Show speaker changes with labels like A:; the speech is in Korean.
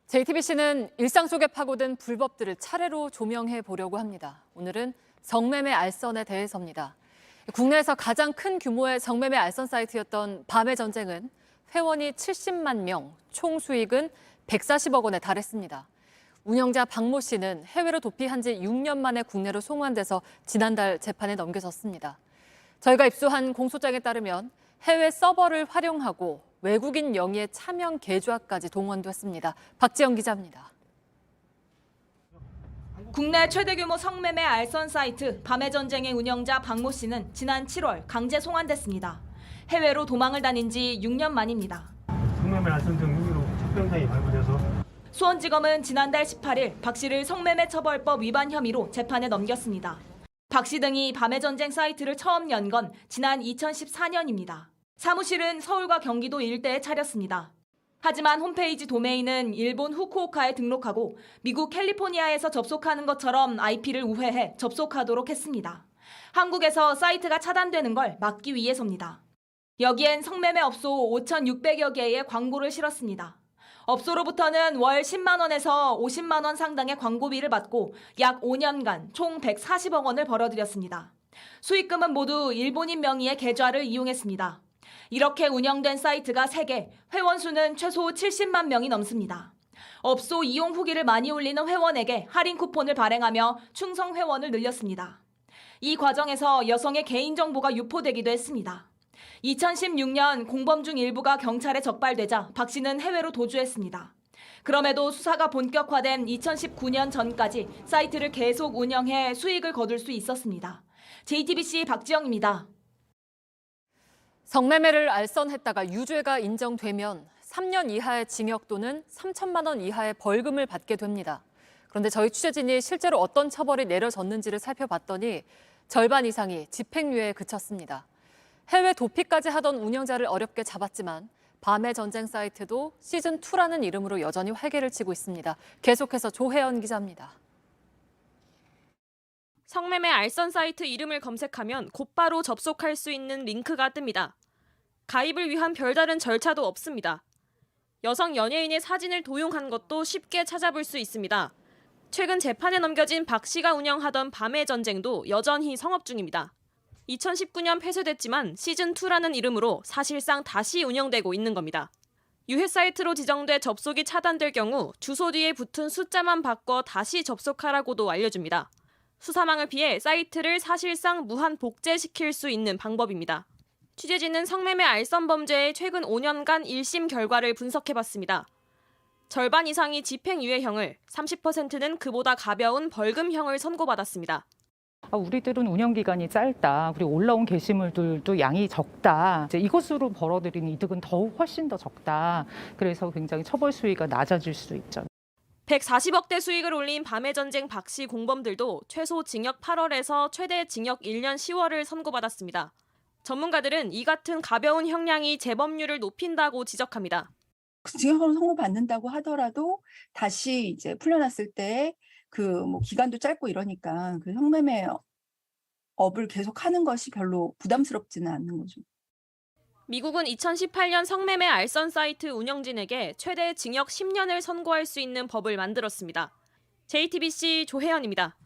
A: JTBC는 일상 속에 파고든 불법들을 차례로 조명해 보려고 합니다. 오늘은 성매매 알선에 대해서입니다. 국내에서 가장 큰 규모의 성매매 알선 사이트였던 밤의 전쟁은 회원이 70만 명, 총 수익은 140억 원에 달했습니다. 운영자 박모 씨는 해외로 도피한 지 6년 만에 국내로 송환돼서 지난달 재판에 넘겨졌습니다. 저희가 입수한 공소장에 따르면 해외 서버를 활용하고 외국인 영위의 차명 계좌까지 동원됐습니다. 박지영 기자입니다.
B: 국내 최대 규모 성매매 알선 사이트 밤의 전쟁의 운영자 박모 씨는 지난 7월 강제 송환됐습니다. 해외로 도망을 다닌 지 6년 만입니다.
C: 성매매 알선 등 혐의로 척병장이 발부돼서
B: 수원지검은 지난달 18일 박 씨를 성매매 처벌법 위반 혐의로 재판에 넘겼습니다. 박 씨 등이 밤의 전쟁 사이트를 처음 연 건 지난 2014년입니다. 사무실은 서울과 경기도 일대에 차렸습니다. 하지만 홈페이지 도메인은 일본 후쿠오카에 등록하고 미국 캘리포니아에서 접속하는 것처럼 IP를 우회해 접속하도록 했습니다. 한국에서 사이트가 차단되는 걸 막기 위해서입니다. 여기엔 성매매 업소 5,600여 개의 광고를 실었습니다. 업소로부터는 월 10만 원에서 50만 원 상당의 광고비를 받고 약 5년간 총 140억 원을 벌어들였습니다. 수익금은 모두 일본인 명의의 계좌를 이용했습니다. 이렇게 운영된 사이트가 3개, 회원 수는 최소 70만 명이 넘습니다. 업소 이용 후기를 많이 올리는 회원에게 할인 쿠폰을 발행하며 충성 회원을 늘렸습니다. 이 과정에서 여성의 개인정보가 유포되기도 했습니다. 2016년 공범 중 일부가 경찰에 적발되자 박 씨는 해외로 도주했습니다. 그럼에도 수사가 본격화된 2019년 전까지 사이트를 계속 운영해 수익을 거둘 수 있었습니다. JTBC 박지영입니다.
A: 성매매를 알선했다가 유죄가 인정되면 3년 이하의 징역 또는 3천만 원 이하의 벌금을 받게 됩니다. 그런데 저희 취재진이 실제로 어떤 처벌이 내려졌는지를 살펴봤더니 절반 이상이 집행유예에 그쳤습니다. 해외 도피까지 하던 운영자를 어렵게 잡았지만 밤의 전쟁 사이트도 시즌2라는 이름으로 여전히 활개를 치고 있습니다. 계속해서 조혜연 기자입니다.
D: 성매매 알선 사이트 이름을 검색하면 곧바로 접속할 수 있는 링크가 뜹니다. 가입을 위한 별다른 절차도 없습니다. 여성 연예인의 사진을 도용한 것도 쉽게 찾아볼 수 있습니다. 최근 재판에 넘겨진 박 씨가 운영하던 밤의 전쟁도 여전히 성업 중입니다. 2019년 폐쇄됐지만 시즌2라는 이름으로 사실상 다시 운영되고 있는 겁니다. 유해 사이트로 지정돼 접속이 차단될 경우 주소 뒤에 붙은 숫자만 바꿔 다시 접속하라고도 알려줍니다. 수사망을 피해 사이트를 사실상 무한 복제시킬 수 있는 방법입니다. 취재진은 성매매 알선 범죄의 최근 5년간 1심 결과를 분석해봤습니다. 절반 이상이 집행유예형을, 30%는 그보다 가벼운 벌금형을 선고받았습니다.
E: 우리들은 운영 기간이 짧다. 그리고 올라온 게시물들도 양이 적다. 이제 이것으로 벌어들인 이득은 더욱 훨씬 더 적다. 그래서 굉장히 처벌 수위가 낮아질 수 있죠.
D: 140억대 수익을 올린 밤의 전쟁 박 씨 공범들도 최소 징역 8월에서 최대 징역 1년 10월을 선고받았습니다. 전문가들은 이 같은 가벼운 형량이 재범률을 높인다고 지적합니다.
F: 징역을 선고받는다고 하더라도 다시 이제 풀려났을 때 기간도 짧고 이러니까 그 성매매 업을 계속하는 것이 별로 부담스럽지는 않는 거죠.
D: 미국은 2018년 성매매 알선 사이트 운영진에게 최대 징역 10년을 선고할 수 있는 법을 만들었습니다. JTBC 조혜연입니다.